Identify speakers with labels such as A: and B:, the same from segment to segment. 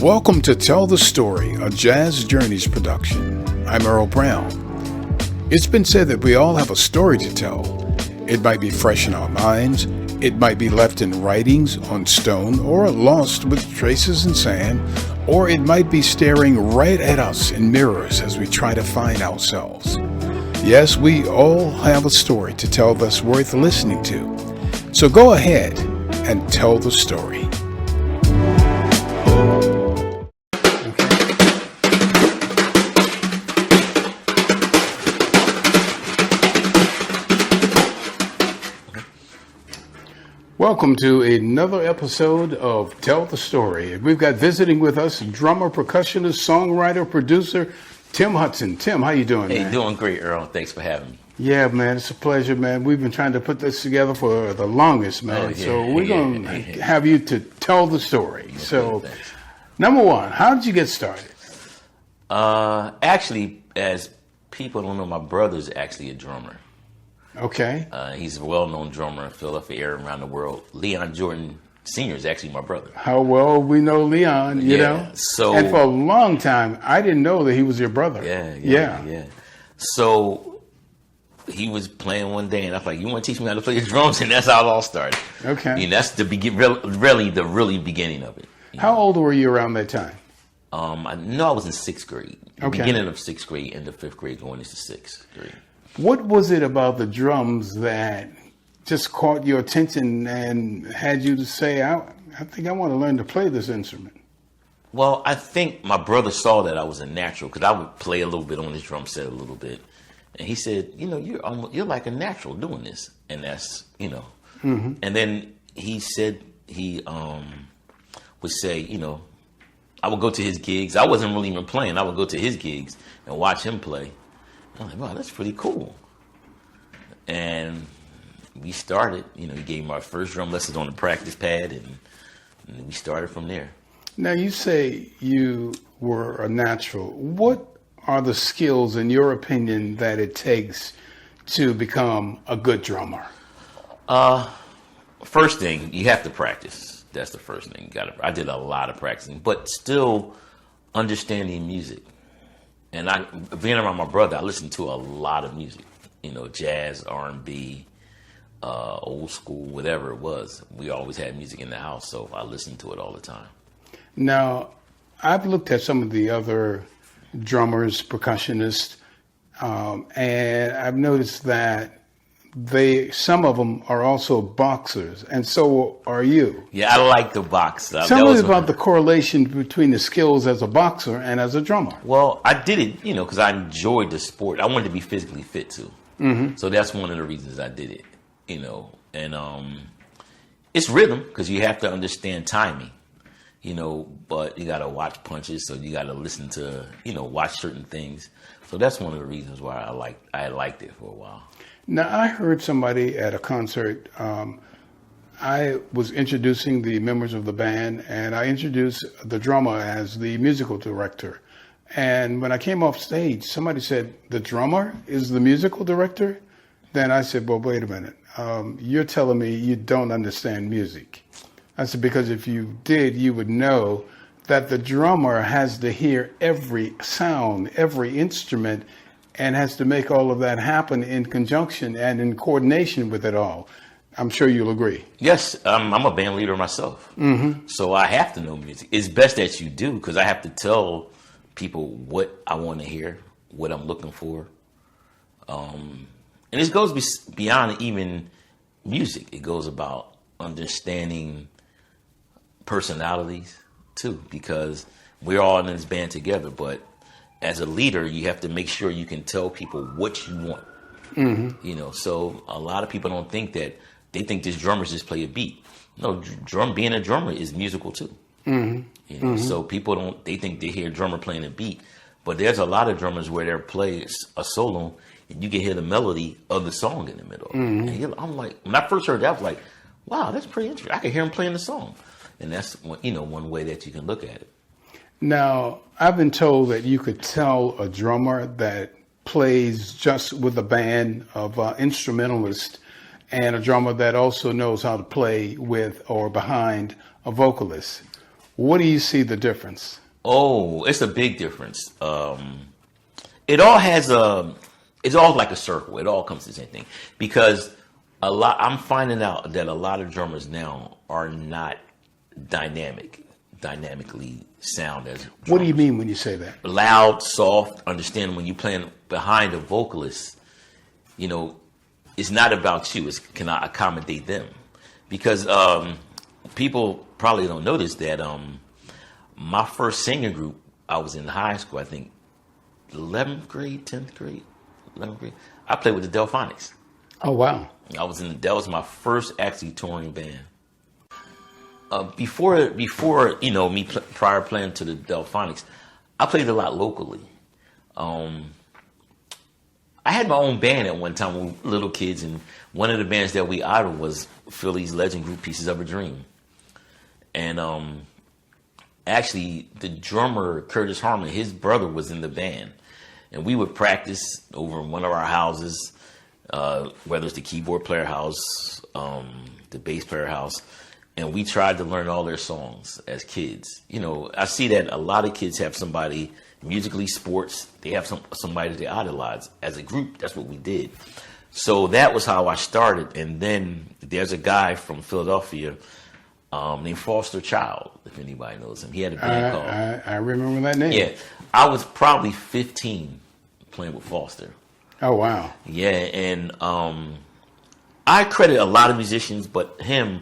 A: Welcome to Tell the Story, a Jazz Journeys production. I'm Earl Brown. It's been said that we all have a story to tell. It might be fresh in our minds, it might be left in writings on stone or lost with traces in sand, or it might be staring right at us in mirrors as we try to find ourselves. Yes, we all have a story to tell that's worth listening to. So go ahead and tell the story. Welcome to another episode of Tell the Story. We've got visiting with us drummer, percussionist, songwriter, producer, Tim Hudson. Tim, how you doing, man?
B: Hey, doing great, Earl. Thanks for having me.
A: Yeah, man, it's a pleasure, man. We've been trying to put this together for the longest, man.
B: Oh, yeah,
A: so we're going to have you to tell the story. So, number one, how did you get started?
B: Actually, as people don't know, my brother's actually a drummer.
A: Okay.
B: He's a well-known drummer in Philadelphia area around the world. Leon Jordan Sr. is actually my brother.
A: How well we know Leon, you know?
B: So,
A: and for a long time, I didn't know that he was your brother.
B: Yeah. So he was playing one day, and I was like, "You want to teach me how to play the drums?" And that's how it all started.
A: Okay.
B: And that's the really beginning of it.
A: How old were you around that time?
B: I know I was in sixth grade.
A: Okay.
B: Beginning of sixth grade, end of fifth grade, going into sixth grade.
A: What was it about the drums that just caught your attention and had you to say, I think I want to learn to play this instrument?
B: Well, I think my brother saw that I was a natural because I would play a little bit on his drum set a little bit. And he said, you're like a natural doing this. And that's, Mm-hmm. And then he said he would say, I would go to his gigs. I wasn't really even playing. I would go to his gigs and watch him play. I'm like, wow, that's pretty cool. And we started, he gave me our first drum lessons on the practice pad, and we started from there.
A: Now, you say you were a natural. What are the skills, in your opinion, that it takes to become a good drummer?
B: First thing, you have to practice. That's the first thing. I did a lot of practicing, but still understanding music. And being around my brother, I listened to a lot of music, jazz, R&B, old school, whatever it was. We always had music in the house, so I listened to it all the time.
A: Now, I've looked at some of the other drummers, percussionists, and I've noticed that some of them are also boxers, and so are you.
B: Yeah, I like the box.
A: Tell me about the correlation between the skills as a boxer and as a drummer.
B: Well, I did it, because I enjoyed the sport. I wanted to be physically fit too.
A: Mm-hmm.
B: So that's one of the reasons I did it, and it's rhythm because you have to understand timing, but you got to watch punches. So you got to listen to, watch certain things. So that's one of the reasons why I liked it for a while.
A: Now, I heard somebody at a concert, I was introducing the members of the band, and I introduced the drummer as the musical director. And when I came off stage, somebody said, "The drummer is the musical director?" Then I said, "Well, wait a minute. You're telling me you don't understand music." I said, "Because if you did, you would know that the drummer has to hear every sound, every instrument, and has to make all of that happen in conjunction and in coordination with it all." I'm sure you'll agree.
B: Yes, I'm a band leader myself. Mm-hmm. So I have to know music. It's best that you do because I have to tell people what I want to hear, what I'm looking for. And this goes beyond even music. It goes about understanding personalities too, because we're all in this band together, but as a leader, you have to make sure you can tell people what you want. Mm-hmm. So a lot of people don't think that. They think just drummers just play a beat. No, being a drummer is musical too. Mm-hmm. So people they think they hear a drummer playing a beat, but there's a lot of drummers where they play a solo and you can hear the melody of the song in the middle. Mm-hmm. And I'm like, when I first heard that, I was like, wow, that's pretty interesting. I can hear him playing the song. And that's one way that you can look at it.
A: Now, I've been told that you could tell a drummer that plays just with a band of instrumentalists and a drummer that also knows how to play with or behind a vocalist. What do you see the difference?
B: Oh, it's a big difference. It all has it's all like a circle. It all comes to the same thing because I'm finding out that a lot of drummers now are not dynamically sound as drummers.
A: What do you mean when you say that?
B: Loud, soft, understand when you're playing behind a vocalist, it's not about you. It's can I accommodate them? Because people probably don't notice that my first singing group, I was in high school, I think 11th grade, 10th grade, 11th grade. I played with the Delphonics.
A: Oh, wow.
B: That was my first actually touring band. Before prior playing to the Delphonics, I played a lot locally. I had my own band at one time when we were little kids, and one of the bands that we idoled was Philly's legend group Pieces of a Dream. And actually, the drummer, Curtis Harmon, his brother was in the band. And we would practice over in one of our houses, whether it's the keyboard player house, the bass player house. And we tried to learn all their songs as kids. I see that a lot of kids have somebody musically, sports, they have somebody they idolize. As a group, that's what we did. So that was how I started. And then there's a guy from Philadelphia named Foster Child, if anybody knows him. He had a band called...
A: I remember that name.
B: Yeah. I was probably 15 playing with Foster.
A: Oh, wow.
B: Yeah, and I credit a lot of musicians, but him,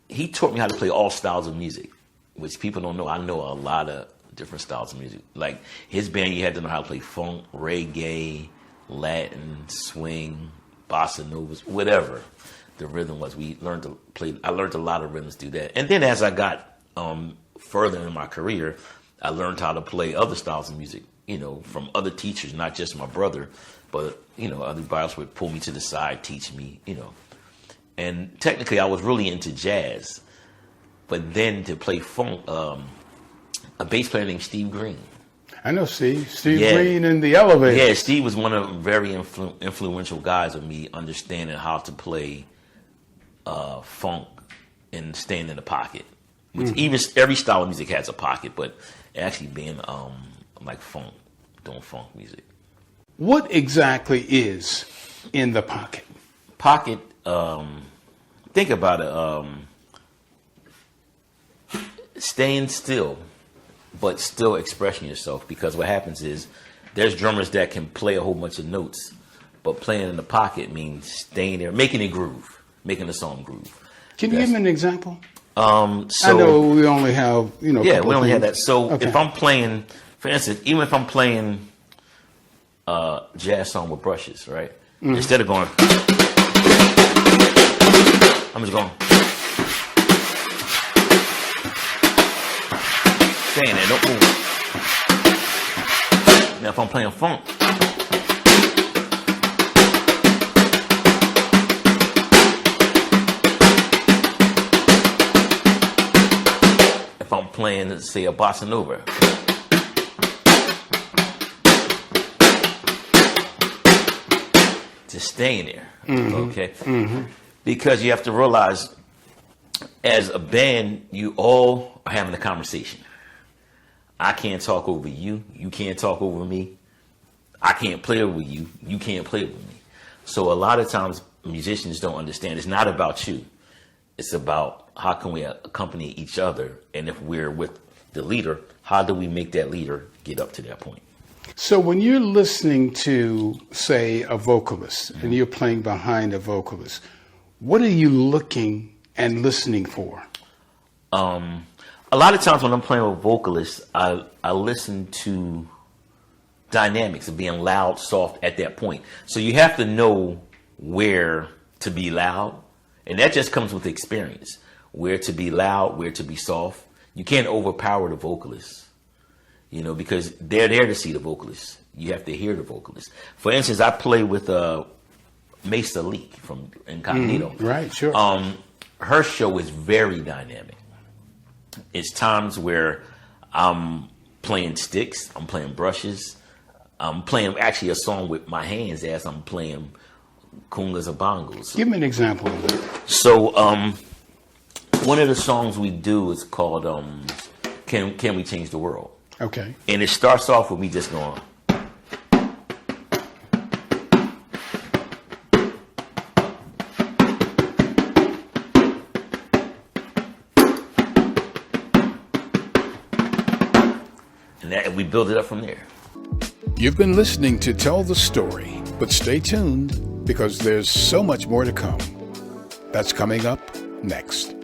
B: he taught me how to play all styles of music, which people don't know. I know a lot of different styles of music. Like his band, you had to know how to play funk, reggae, Latin, swing, bossa novas, whatever the rhythm was. I learned a lot of rhythms through that. And then as I got further in my career, I learned how to play other styles of music, from other teachers, not just my brother, but, everybody else would pull me to the side, teach me, And technically I was really into jazz, but then to play funk, a bass player named Steve Green.
A: I know Steve Green in the Elevator.
B: Yeah, Steve was one of the very influential guys of me understanding how to play funk and staying in the pocket. Which even every style of music has a pocket, but actually being like funk, doing funk music.
A: What exactly is in the pocket?
B: Pocket, think about it, staying still, but still expressing yourself. Because what happens is there's drummers that can play a whole bunch of notes, but playing in the pocket means staying there, making a groove, making the song groove.
A: Can you give me an example?
B: So,
A: I know we only have,
B: yeah, we only have that. So
A: Okay.
B: if I'm playing, for instance, even if I'm playing a jazz song with brushes, right? Instead of going, I'm just going, staying there, don't move. Now if I'm playing funk, if I'm playing, let's say, a bossa nova, just staying there, okay? Because you have to realize, as a band, you all are having a conversation. I can't talk over you. You can't talk over me. I can't play over you. You can't play over me. So a lot of times musicians don't understand. It's not about you. It's about how can we accompany each other. And if we're with the leader, how do we make that leader get up to that point?
A: So when you're listening to, say, a vocalist and you're playing behind a vocalist, what are you looking and listening for?
B: A lot of times when I'm playing with vocalists, I listen to dynamics of being loud, soft at that point. So you have to know where to be loud. And that just comes with experience. Where to be loud, where to be soft. You can't overpower the vocalist, because they're there to see the vocalist. You have to hear the vocalist. For instance, I play with Mesa Leak from Incognito.
A: Right, sure.
B: Her show is very dynamic. It's times where I'm playing sticks, I'm playing brushes, I'm playing actually a song with my hands as I'm playing congas or bongos.
A: Give me an example of that.
B: So One of the songs we do is called "Can We Change the World?"
A: Okay.
B: And it starts off with me just going. And we build it up from there.
A: You've been listening to Tell the Story, but stay tuned because there's so much more to come. That's coming up next.